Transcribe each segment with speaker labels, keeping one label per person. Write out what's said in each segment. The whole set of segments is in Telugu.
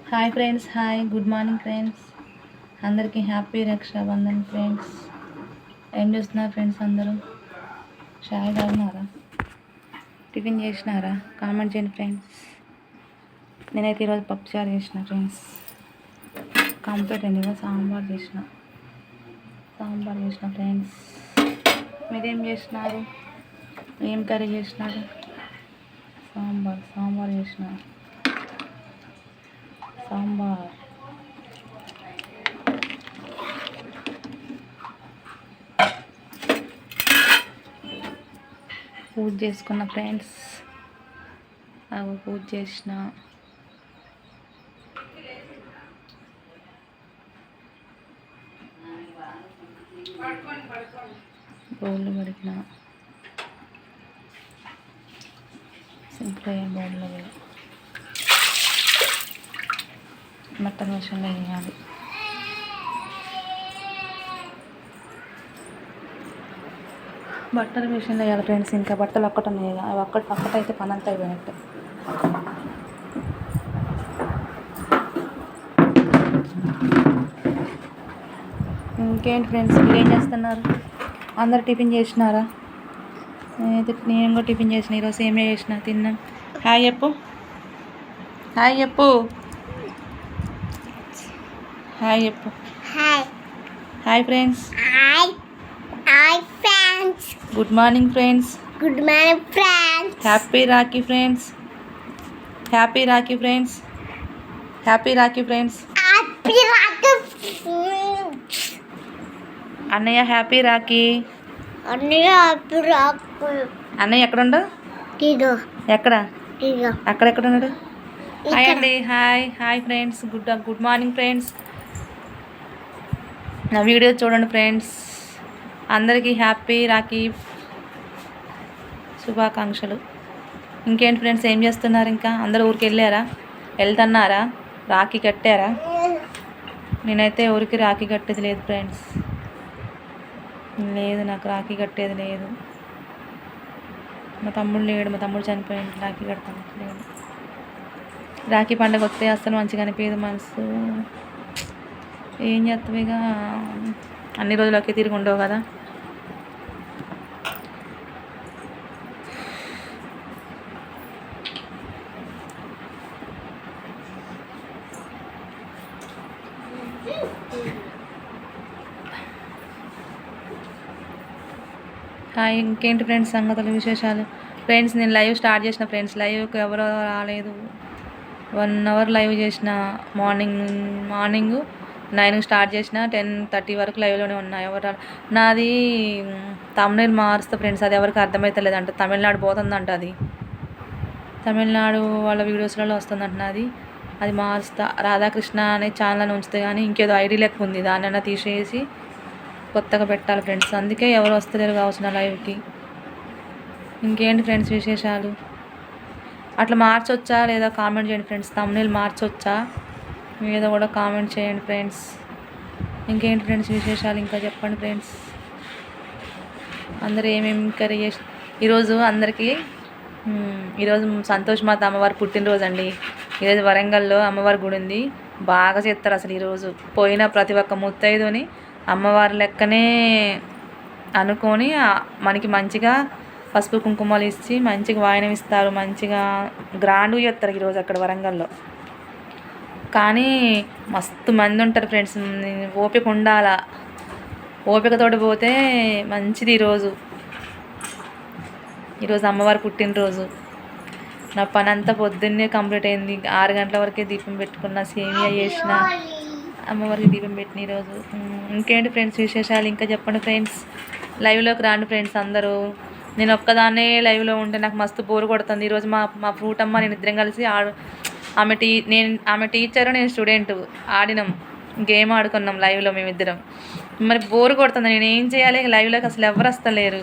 Speaker 1: Hi friends, hi, good morning friends. అందరికీ హ్యాపీ రక్షాబంధన్ ఫ్రెండ్స్. ఏం చేస్తున్నారు ఫ్రెండ్స్? అందరూ చాయ్ తాగినారా? టిఫిన్ చేసినారా? కామెంట్ చేయండి ఫ్రెండ్స్. నేనైతే ఈరోజు పప్పుచారు చేసిన ఫ్రెండ్స్. కంప్లీట్ అయింది. ఈరోజు సాంబార్ చేసిన ఫ్రెండ్స్. మీరేం చేసినారు? ఏం కర్రీ చేసినారు? సాంబార్ చేసిన సాంబార్. పూజ చేసుకున్న ఫ్రెండ్స్. పూజ చేసిన. బౌళ్ళు కడిగిన. సింపుల్ బౌల్లో బట్టల మిషన్లో వేయాలి. బట్టల మిషన్లో వేయాలి ఫ్రెండ్స్. ఇంకా బట్టలు ఒక్కటి ఉన్నాయి కదా, అవి ఒక్కటైతే పని అంతా అయిపోయినట్టు. ఇంకేంటి ఫ్రెండ్స్, మీరు ఏం చేస్తున్నారు? అందరు టిఫిన్ చేసినారా? నేను కూడా టిఫిన్ చేసిన. ఈరోజు ఏమే చేసిన తిన్నాను. హాయ్ చెప్పు. హాయ్ చెప్పు. హాయ్ చెప్పు. Hi friends.
Speaker 2: Hi friends.
Speaker 1: Good morning friends.
Speaker 2: Good morning friends.
Speaker 1: Happy Rakhi friends. Happy Rakhi friends. Happy Rakhi friends.
Speaker 2: Happy Rakhi.
Speaker 1: అన్నయ్య హ్యాపీ రాఖీ.
Speaker 2: అన్నయ్య హ్యాపీ రాఖీ.
Speaker 1: అన్నయ్య ఎక్కడుండు? ఎక్కడ? అక్కడెక్కడ ఉన్నాడు? హాయ్ అండి. Hi friends. Good morning friends. నా వీడియో చూడండి ఫ్రెండ్స్. అందరికీ హ్యాపీ రాఖీ శుభాకాంక్షలు. ఇంకేంటి ఫ్రెండ్స్, ఏం చేస్తున్నారు? ఇంకా అందరూ ఊరికి వెళ్తున్నారా? రాఖీ కట్టారా? నేనైతే ఊరికి రాఖీ కట్టేది లేదు ఫ్రెండ్స్. లేదు, నాకు రాఖీ కట్టేది లేదు. మా తమ్ముడు లేడు. మా తమ్ముడు చనిపోయింది. రాఖీ కడతాను లేదు. రాఖీ పండుగ వస్తే అస్సలు మంచిగా అనిపించదు మనసు. ఏం చేస్తావు ఇక, అన్ని రోజులకే తిరిగి ఉండవు కదా. హాయ్, ఇంకేంటి ఫ్రెండ్స్ సంగతులు, విశేషాలు? ఫ్రెండ్స్, నేను లైవ్ స్టార్ట్ చేసిన ఫ్రెండ్స్. లైవ్కి ఎవరో రాలేదు. 1 అవర్ లైవ్ చేసిన. మార్నింగ్ 9 స్టార్ట్ చేసిన. 10:30 వరకు లైవ్లోనే ఉన్నా. నాది తమిళ మారుస్తా ఫ్రెండ్స్. అది ఎవరికి అర్థమవుతలేదంట. తమిళనాడు పోతుందంట. అది తమిళనాడు వాళ్ళ వీడియోస్లలో వస్తుందంట. అది మారుస్తా. రాధాకృష్ణ అనే ఛానల్ ఉంచితే కానీ ఇంకేదో ఐడి లెక్క ఉంది. దాన్నైనా తీసేసి కొత్తగా పెట్టాలి ఫ్రెండ్స్. అందుకే ఎవరు వస్తలేరు కావచ్చు నా లైవ్కి. ఇంకేంటి ఫ్రెండ్స్ విశేషాలు? అట్లా మార్చొచ్చా లేదా కామెంట్ చేయండి ఫ్రెండ్స్. తమ్ముళ్ళు మార్చొచ్చా ఏదో కూడా కామెంట్ చేయండి ఫ్రెండ్స్. ఇంకేంటి ఫ్రెండ్స్ విశేషాలు? ఇంకా చెప్పండి ఫ్రెండ్స్. అందరూ ఏమేమి కర్రీ చేసి ఈరోజు అందరికీ ఈరోజు సంతోష్ మాత అమ్మవారి పుట్టినరోజు అండి. ఈరోజు వరంగల్లో అమ్మవారి గుడి ఉంది. బాగా చేస్తారు అసలు. ఈరోజు పోయిన ప్రతి ఒక్క ముత్తైదుని అమ్మవారి లెక్కనే అనుకొని మనకి మంచిగా పసుపు కుంకుమలు ఇచ్చి మంచిగా వాయనం ఇస్తారు. మంచిగా గ్రాండ్గా చేస్తారు ఈరోజు అక్కడ వరంగల్లో. కానీ మస్తు మంది ఉంటారు ఫ్రెండ్స్. ఓపిక ఉండాలా. ఓపికతోటి పోతే మంచిది. ఈరోజు అమ్మవారి పుట్టినరోజు. నా పని అంతా పొద్దున్నే కంప్లీట్ అయింది. 6 గంటల వరకే దీపం పెట్టుకున్న. సేమియా చేసిన. అమ్మవారికి దీపం పెట్టిన ఈరోజు. ఇంకేంటి ఫ్రెండ్స్ విశేషాలు? ఇంకా చెప్పండి ఫ్రెండ్స్. లైవ్లోకి రాండి ఫ్రెండ్స్ అందరూ. నేను ఒక్కదాన్నే లైవ్లో ఉంటే నాకు మస్తు బోరు కొడుతుంది. ఈరోజు మా ఫ్రూట్ అమ్మ నేను ఇద్దరం కలిసి ఆమె టీచరు నేను స్టూడెంట్ ఆడినాం. గేమ్ ఆడుకున్నాం లైవ్లో మేమిద్దరం. మరి బోరు కొడుతుంది. నేను ఏం చేయాలి? లైవ్లోకి అసలు ఎవరు వస్తలేరు.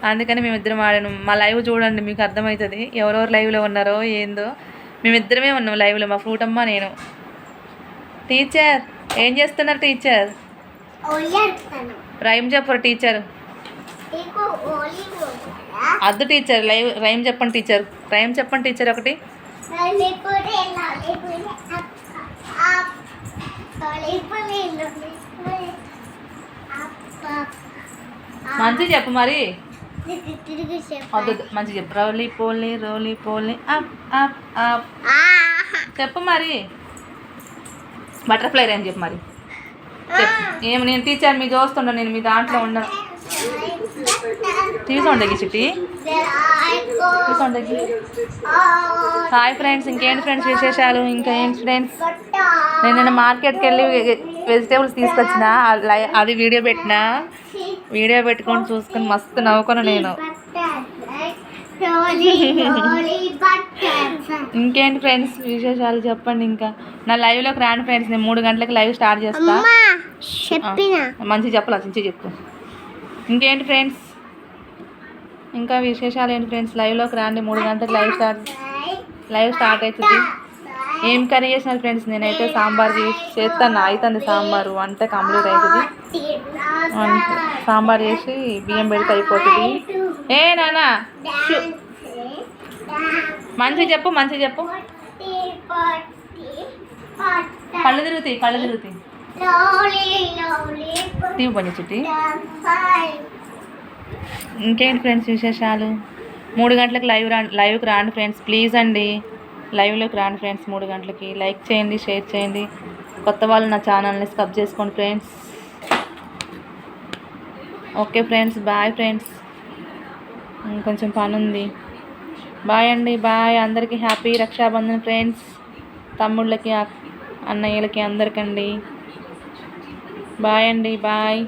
Speaker 1: అందుకని మేమిద్దరం ఆడాను. మా లైవ్ చూడండి, మీకు అర్థమవుతుంది ఎవరెవరు లైవ్లో ఉన్నారో ఏందో. మేమిద్దరమే ఉన్నాం లైవ్లో, మా ఫ్రూట్ అమ్మ నేను. టీచర్ ఏం చేస్తున్నారు? టీచర్ రైమ్ చెప్పరు. టీచర్ అద్దు. టీచర్ రైమ్ చెప్పండి. టీచర్ రైమ్ చెప్పండి. టీచర్ ఒకటి
Speaker 2: అప్ లోలి లోలి అప్ అప్
Speaker 1: మంచి చెప్పు మరి.
Speaker 2: తిరిగి
Speaker 1: వద్దు మంచి చెప్పు. రోలీ పోలీ అప్ అప్ అప్ చెప్పు మరి. బటర్ఫ్లై రేంజ్ చెప్పు మరి. చెప్పు. ఏమి నేను టీచర్ మీ చూస్తుండ, నేను మీ దాంట్లో ఉండ. తీసుకోండి చిట్టి, తీసుకోండి. హాయ్ ఫ్రెండ్స్, ఇంకేంటి ఫ్రెండ్స్ విశేషాలు? ఇంకా ఏంటి ఫ్రెండ్స్, నేను నిన్న మార్కెట్కి వెళ్ళి వెజిటేబుల్స్ తీసుకొచ్చిన, అది వీడియో పెట్టిన. వీడియో పెట్టుకొని చూసుకొని మస్తు నవ్వుకున్నా నేను. ఇంకేంటి ఫ్రెండ్స్ విశేషాలు చెప్పండి. ఇంకా నా లైవ్లోకి రాండి ఫ్రెండ్స్, నేను 3 గంటలకు లైవ్ స్టార్ట్ చేస్తా. మంచిగా చెప్పాలి, మంచిగా చెప్పు. ఇంకేంటి ఫ్రెండ్స్, ఇంకా విశేషాలు ఏంటి ఫ్రెండ్స్? లైవ్లోకి రాండి, 3 గంటలకు లైవ్ స్టార్ట్ అవుతుంది. ఏం కర్రీ చేసినారు ఫ్రెండ్స్? నేనైతే సాంబార్ చేస్తాను, అవుతుంది సాంబారు. వంట కంప్లీట్ అవుతుంది. సాంబార్ చేసి బియ్యం పెడితే అయిపోతుంది. ఏ నానా మంచిగా చెప్పు, మంచిగా చెప్పు. కళ్ళు తిరుగుతాయి. టీవీ పని చుట్టి. ఇంకేంటి ఫ్రెండ్స్ విశేషాలు? 3 గంటలకు లైవ్కి రాండి ఫ్రెండ్స్, ప్లీజ్ అండి. లైవ్లోకి రాండి ఫ్రెండ్స్ 3 గంటలకి. లైక్ చేయండి, షేర్ చేయండి. కొత్త వాళ్ళు నా ఛానల్ని సబ్స్క్రైబ్ చేసుకోండి friends. Okay friends, bye friends. కొంచెం పని ఉంది. బాయ్ అండి, బాయ్. అందరికీ హ్యాపీ రక్షాబంధన్ ఫ్రెండ్స్. తమ్ముళ్ళకి, అన్నయ్యలకి అందరికండి బాయ్ అండి, బాయ్.